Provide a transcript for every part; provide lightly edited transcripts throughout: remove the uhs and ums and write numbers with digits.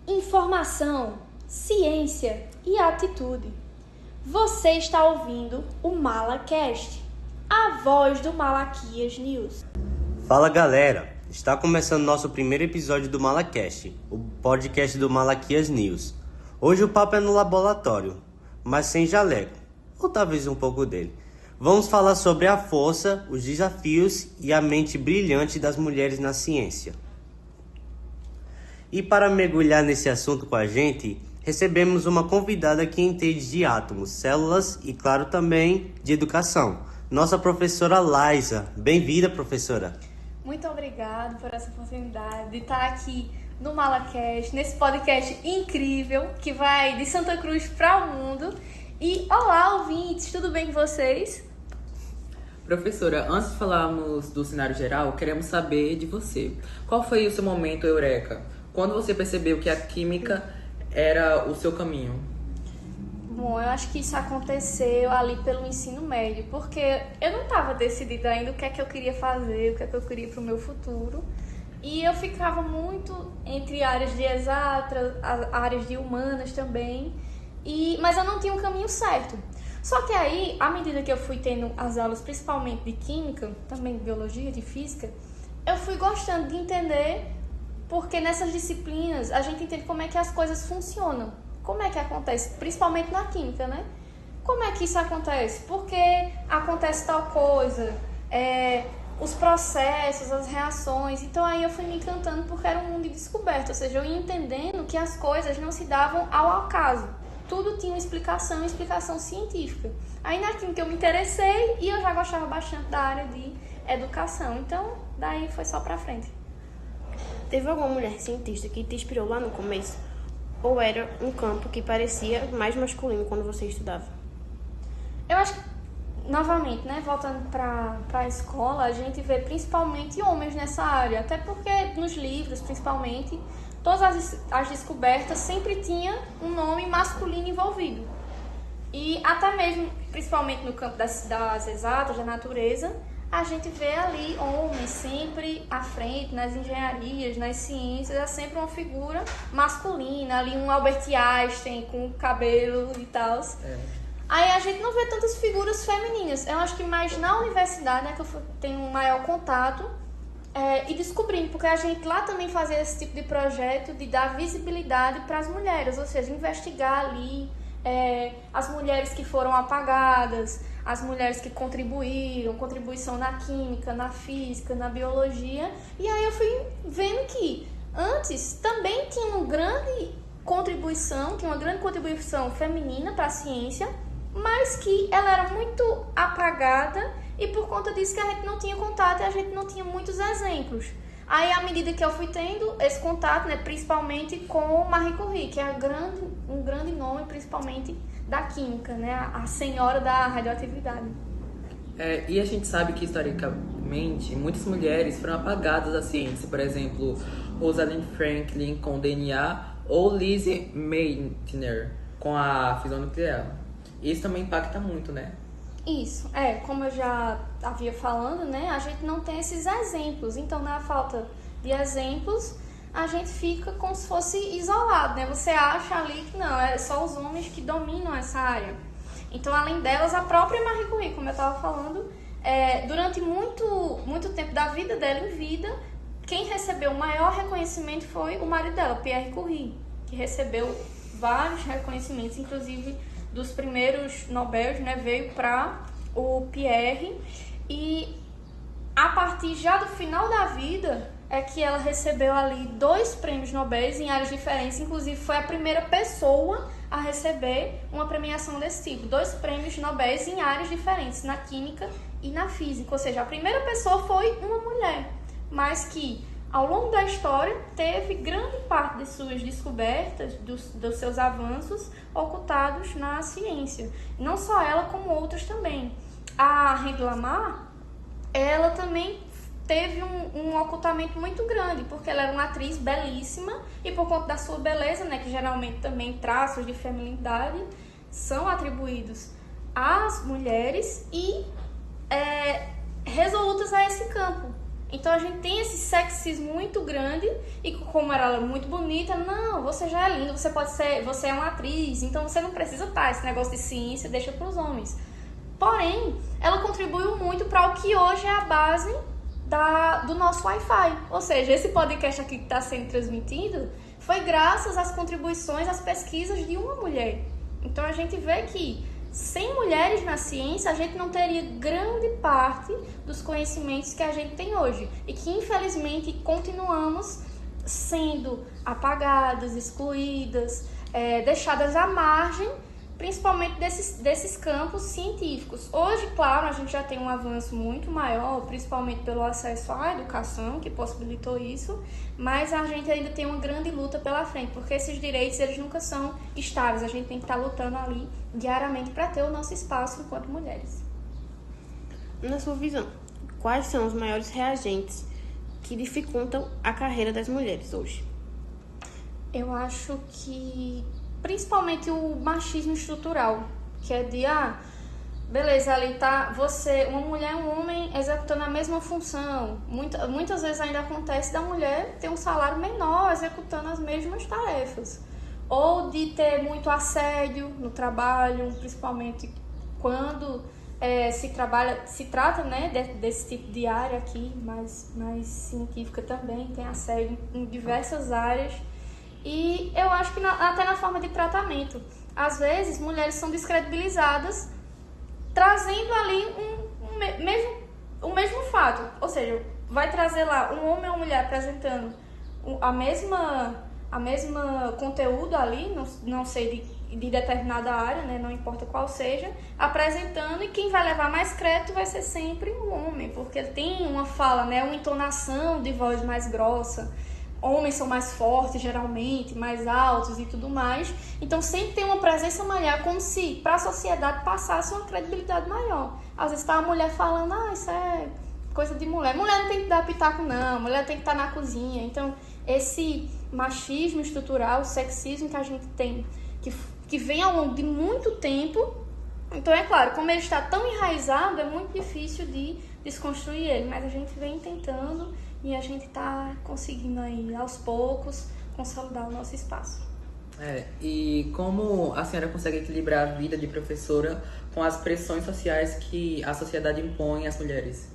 Informação, ciência e atitude. Você está ouvindo o MalaCast, a voz do Malaquias News. Fala galera, está começando nosso primeiro episódio do MalaCast, o podcast do Malaquias News. Hoje o papo é no laboratório, mas sem jaleco, ou talvez um pouco dele. Vamos falar sobre a força, os desafios e a mente brilhante das mulheres na ciência. E para mergulhar nesse assunto com a gente, recebemos uma convidada que entende de átomos, células e, claro, também de educação. Nossa professora Laisa. Bem-vinda, professora. Muito obrigada por essa oportunidade de estar aqui no MalaCast, nesse podcast incrível que vai de Santa Cruz para o mundo. E olá, ouvintes, tudo bem com vocês? Professora, antes de falarmos do cenário geral, queremos saber de você. Qual foi o seu momento eureka? Quando você percebeu que a química era o seu caminho? Bom, eu acho que isso aconteceu ali pelo ensino médio, porque eu não estava decidida ainda o que é que eu queria fazer, o que é que eu queria para o meu futuro. E eu ficava muito entre áreas de exatas, áreas de humanas também, mas eu não tinha um caminho certo. Só que aí, à medida que eu fui tendo as aulas, principalmente de química, também de biologia, de física, eu fui gostando de entender, porque nessas disciplinas a gente entende como é que as coisas funcionam, como é que acontece, principalmente na química, né? Como é que isso acontece? Por que acontece tal coisa? Os processos, as reações. Então aí eu fui me encantando porque era um mundo de descoberta, ou seja, eu ia entendendo que as coisas não se davam ao acaso. Tudo tinha uma explicação científica. Aí na química eu me interessei e eu já gostava bastante da área de educação. Então, daí foi só pra frente. Teve alguma mulher cientista que te inspirou lá no começo? Ou era um campo que parecia mais masculino quando você estudava? Eu acho que, novamente, né, voltando para a escola, a gente vê principalmente homens nessa área. Até porque nos livros, principalmente, todas as descobertas sempre tinham um nome masculino envolvido. E até mesmo, principalmente no campo das exatas, da natureza, a gente vê ali homens sempre à frente, nas engenharias, nas ciências, é sempre uma figura masculina, ali um Albert Einstein com cabelo e tal. Aí a gente não vê tantas figuras femininas. Eu acho que mais na universidade é que eu tenho um maior contato e descobrindo, porque a gente lá também fazia esse tipo de projeto de dar visibilidade para as mulheres, ou seja, investigar ali as mulheres que foram apagadas, as mulheres que contribuição na química, na física, na biologia. E aí eu fui vendo que antes também tinha uma grande contribuição feminina para a ciência, mas que ela era muito apagada e por conta disso que a gente não tinha contato e a gente não tinha muitos exemplos. Aí, à medida que eu fui tendo esse contato, né, principalmente com Marie Curie, que é um grande nome, principalmente da química, né, a senhora da radioatividade. E a gente sabe que, historicamente, muitas mulheres foram apagadas da ciência. Por exemplo, Rosalind Franklin com o DNA ou Lise Meitner com a fissão nuclear. Isso também impacta muito, né? Isso, como eu já havia falando, né, a gente não tem esses exemplos, então na falta de exemplos, a gente fica como se fosse isolado, né, você acha ali que não, é só os homens que dominam essa área. Então, além delas, a própria Marie Curie, como eu estava falando, durante muito tempo da vida dela em vida, quem recebeu o maior reconhecimento foi o marido dela, Pierre Curie, que recebeu vários reconhecimentos, inclusive dos primeiros Nobel, né, veio para o Pierre, e a partir já do final da vida é que ela recebeu ali 2 prêmios Nobel em áreas diferentes, inclusive foi a primeira pessoa a receber uma premiação desse tipo, 2 prêmios Nobel em áreas diferentes, na química e na física, ou seja, a primeira pessoa foi uma mulher, mas que ao longo da história, teve grande parte de suas descobertas, dos seus avanços, ocultados na ciência. Não só ela, como outras também. A Henri Lamar, ela também teve um ocultamento muito grande, porque ela era uma atriz belíssima, e por conta da sua beleza, né, que geralmente também traços de feminilidade, são atribuídos às mulheres e resolutas a esse campo. Então a gente tem esse sexismo muito grande e como ela é muito bonita, não, você já é linda, você é uma atriz, então você não precisa estar, esse negócio de ciência deixa para os homens. Porém, ela contribuiu muito para o que hoje é a base do nosso Wi-Fi. Ou seja, esse podcast aqui que está sendo transmitido foi graças às contribuições, às pesquisas de uma mulher. Então a gente vê que sem mulheres na ciência, a gente não teria grande parte dos conhecimentos que a gente tem hoje. E que, infelizmente, continuamos sendo apagadas, excluídas, deixadas à margem, principalmente desses campos científicos. Hoje, claro, a gente já tem um avanço muito maior, principalmente pelo acesso à educação, que possibilitou isso, mas a gente ainda tem uma grande luta pela frente, porque esses direitos eles nunca são estáveis, a gente tem que estar lutando ali diariamente para ter o nosso espaço enquanto mulheres. Na sua visão, quais são os maiores reagentes que dificultam a carreira das mulheres hoje? Eu acho que principalmente o machismo estrutural, que é de, beleza, ali tá uma mulher e um homem executando a mesma função. Muitas vezes ainda acontece da mulher ter um salário menor executando as mesmas tarefas. Ou de ter muito assédio no trabalho, principalmente quando se trata, né, desse tipo de área aqui, mais científica também, tem assédio em diversas áreas. E eu acho que até na forma de tratamento. Às vezes, mulheres são descredibilizadas, trazendo ali o mesmo fato. Ou seja, vai trazer lá um homem ou uma mulher apresentando a mesma conteúdo ali, não sei de determinada área, né, não importa qual seja, apresentando, e quem vai levar mais crédito vai ser sempre o homem, porque ele tem uma fala, né, uma entonação de voz mais grossa. Homens são mais fortes, geralmente, mais altos e tudo mais. Então, sempre tem uma presença maior, como se para a sociedade passasse uma credibilidade maior. Às vezes está a mulher falando, isso é coisa de mulher. Mulher não tem que dar pitaco, não. Mulher tem que estar na cozinha. Então, esse machismo estrutural, o sexismo que a gente tem, que vem ao longo de muito tempo. Então, é claro, como ele está tão enraizado, é muito difícil de desconstruir ele. Mas a gente vem tentando... E a gente está conseguindo aí, aos poucos, consolidar o nosso espaço. E como a senhora consegue equilibrar a vida de professora com as pressões sociais que a sociedade impõe às mulheres?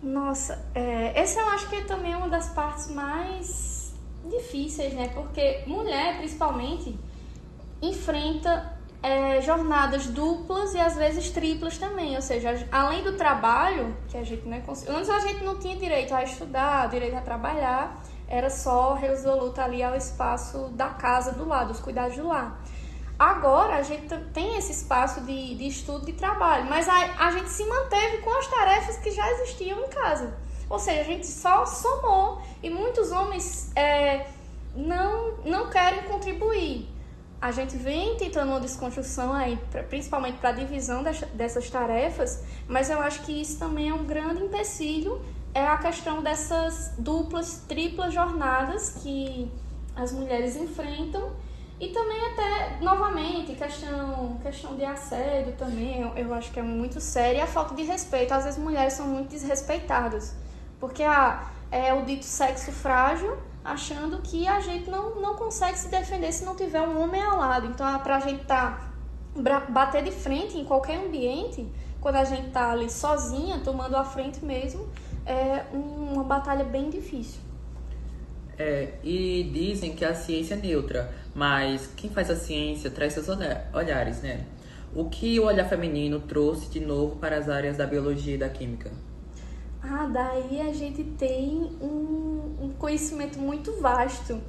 Nossa, essa eu acho que é também uma das partes mais difíceis, né? Porque mulher, principalmente, enfrenta jornadas duplas e às vezes triplas também, ou seja, além do trabalho que a gente antes a gente não tinha direito a estudar, direito a trabalhar, era só resoluta ali ao espaço da casa do lado, os cuidados do lar. Agora a gente tem esse espaço de estudo e trabalho, mas a gente se manteve com as tarefas que já existiam em casa, ou seja, a gente só somou e muitos homens não querem contribuir. A gente vem tentando uma desconstrução aí, principalmente para a divisão dessas tarefas, mas eu acho que isso também é um grande empecilho, é a questão dessas duplas, triplas jornadas que as mulheres enfrentam e também até, novamente, questão de assédio também, eu acho que é muito séria, e a falta de respeito. Às vezes mulheres são muito desrespeitadas, porque é o dito sexo frágil, achando que a gente não consegue se defender se não tiver um homem ao lado. Então, para a gente bater de frente em qualquer ambiente, quando a gente está ali sozinha, tomando a frente mesmo, é uma batalha bem difícil. E dizem que a ciência é neutra, mas quem faz a ciência traz seus olhares, né? O que o olhar feminino trouxe de novo para as áreas da biologia e da química? Daí a gente tem um conhecimento muito vasto,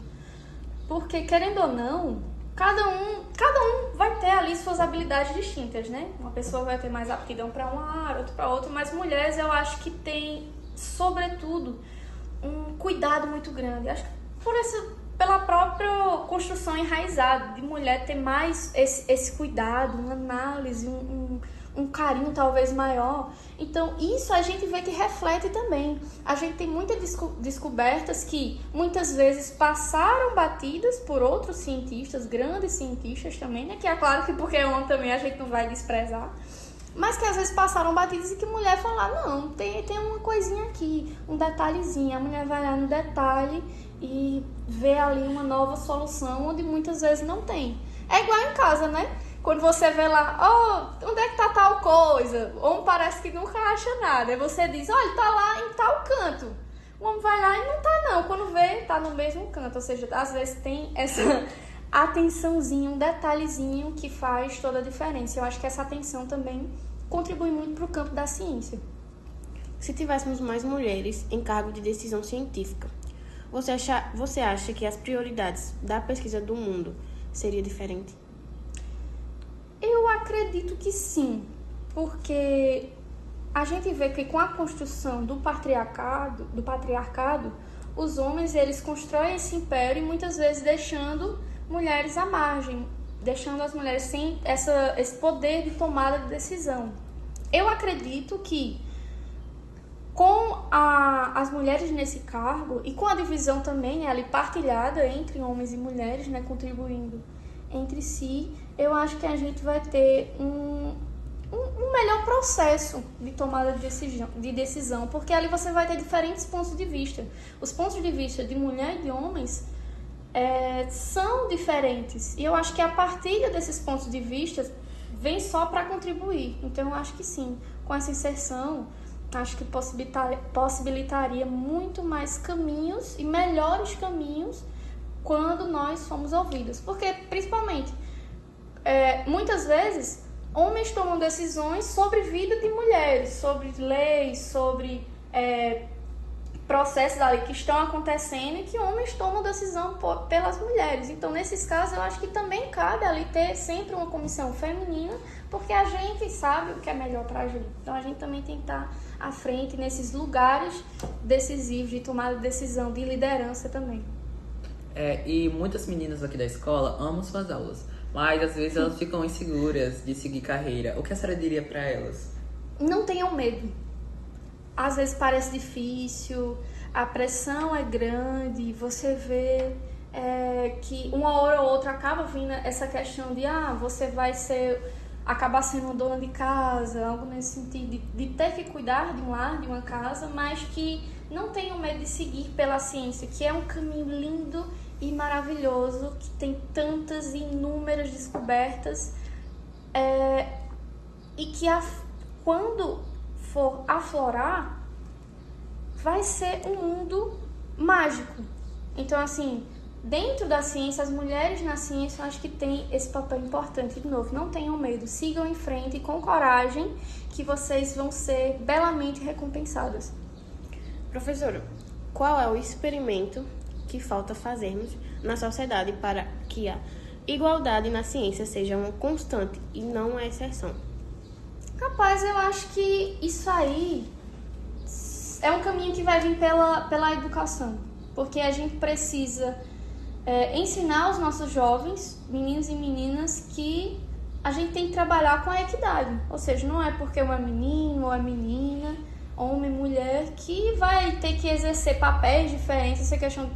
porque querendo ou não, cada um vai ter ali suas habilidades distintas, né? Uma pessoa vai ter mais aptidão para uma área, outra para outra, mas mulheres eu acho que tem, sobretudo, um cuidado muito grande. Acho que pela própria construção enraizada de mulher ter mais esse cuidado, uma análise, um carinho talvez maior. Então isso a gente vê que reflete também. A gente tem muitas descobertas que muitas vezes passaram batidas por outros cientistas, grandes cientistas também, né? Que é claro que porque é homem também a gente não vai desprezar. mas que às vezes passaram batidas e que mulher foi lá, não, tem uma coisinha aqui, um detalhezinho. A mulher vai lá no detalhe e vê ali uma nova solução onde muitas vezes não tem. É igual em casa, né? Quando você vê lá, onde é que tá tal coisa? O homem parece que nunca acha nada. Aí você diz, olha, tá lá em tal canto. O homem vai lá e não tá não. Quando vê, tá no mesmo canto. Ou seja, às vezes tem essa atençãozinha, um detalhezinho que faz toda a diferença. Eu acho que essa atenção também contribui muito para o campo da ciência. Se tivéssemos mais mulheres em cargo de decisão científica, você acha que as prioridades da pesquisa do mundo seria diferente? Eu acredito que sim, porque a gente vê que com a construção do patriarcado, os homens eles constroem esse império e muitas vezes deixando mulheres à margem, deixando as mulheres sem esse poder de tomada de decisão. Eu acredito que com as mulheres nesse cargo e com a divisão também, né, ali partilhada entre homens e mulheres, né, contribuindo entre si, eu acho que a gente vai ter um melhor processo de tomada de decisão, porque ali você vai ter diferentes pontos de vista. Os pontos de vista de mulher e de homens são diferentes, e eu acho que a partilha desses pontos de vista vem só para contribuir. Então eu acho que sim, com essa inserção, acho que possibilitaria muito mais caminhos e melhores caminhos quando nós somos ouvidos. Porque, principalmente, muitas vezes, homens tomam decisões sobre vida de mulheres, sobre leis, sobre processos ali que estão acontecendo e que homens tomam decisão pelas mulheres. Então, nesses casos, eu acho que também cabe ali ter sempre uma comissão feminina, porque a gente sabe o que é melhor pra gente. Então, a gente também tem que estar à frente nesses lugares decisivos de tomada de decisão, de liderança também. E muitas meninas aqui da escola amam suas aulas, mas às vezes elas ficam inseguras de seguir carreira. O que a senhora diria pra elas? Não tenham medo. Às vezes parece difícil, a pressão é grande, você vê que uma hora ou outra acaba vindo essa questão de você vai acabar sendo uma dona de casa, algo nesse sentido, de ter que cuidar de um lar, de uma casa, mas que não tenham medo de seguir pela ciência, que é um caminho lindo e maravilhoso, que tem tantas e inúmeras descobertas, e que quando for aflorar, vai ser um mundo mágico. Então, assim, dentro da ciência, as mulheres na ciência, eu acho que tem esse papel importante. De novo, não tenham medo, sigam em frente com coragem, que vocês vão ser belamente recompensadas. Professora, qual é o experimento que falta fazermos na sociedade para que a igualdade na ciência seja uma constante e não uma exceção? Rapaz, eu acho que isso aí é um caminho que vai vir pela educação, porque a gente precisa ensinar os nossos jovens, meninos e meninas, que a gente tem que trabalhar com a equidade, ou seja, não é porque um é menino ou é menina, homem, mulher, que vai ter que exercer papéis diferentes, essa questão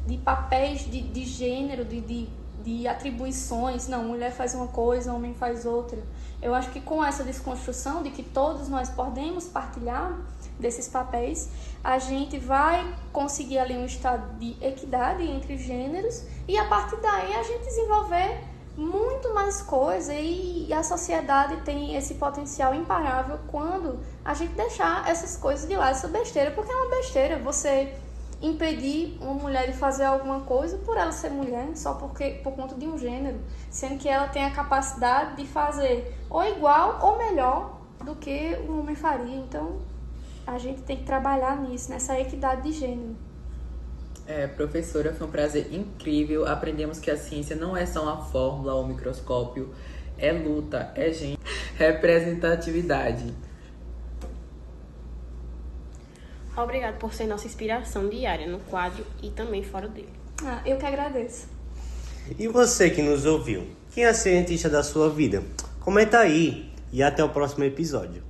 de papéis de gênero, de atribuições, não, mulher faz uma coisa, homem faz outra. Eu acho que com essa desconstrução de que todos nós podemos partilhar desses papéis, a gente vai conseguir ali um estado de equidade entre gêneros e a partir daí a gente desenvolver muito mais coisa e a sociedade tem esse potencial imparável quando a gente deixar essas coisas de lado, essa besteira, porque é uma besteira você impedir uma mulher de fazer alguma coisa por ela ser mulher, só por conta de um gênero, sendo que ela tem a capacidade de fazer ou igual ou melhor do que um homem faria. Então, a gente tem que trabalhar nisso, nessa equidade de gênero. Professora, foi um prazer incrível. Aprendemos que a ciência não é só uma fórmula ou um microscópio, é luta, é gente, representatividade. Obrigado por ser nossa inspiração diária no quadro e também fora dele. Eu que agradeço. E você que nos ouviu, quem é a cientista da sua vida? Comenta aí e até o próximo episódio.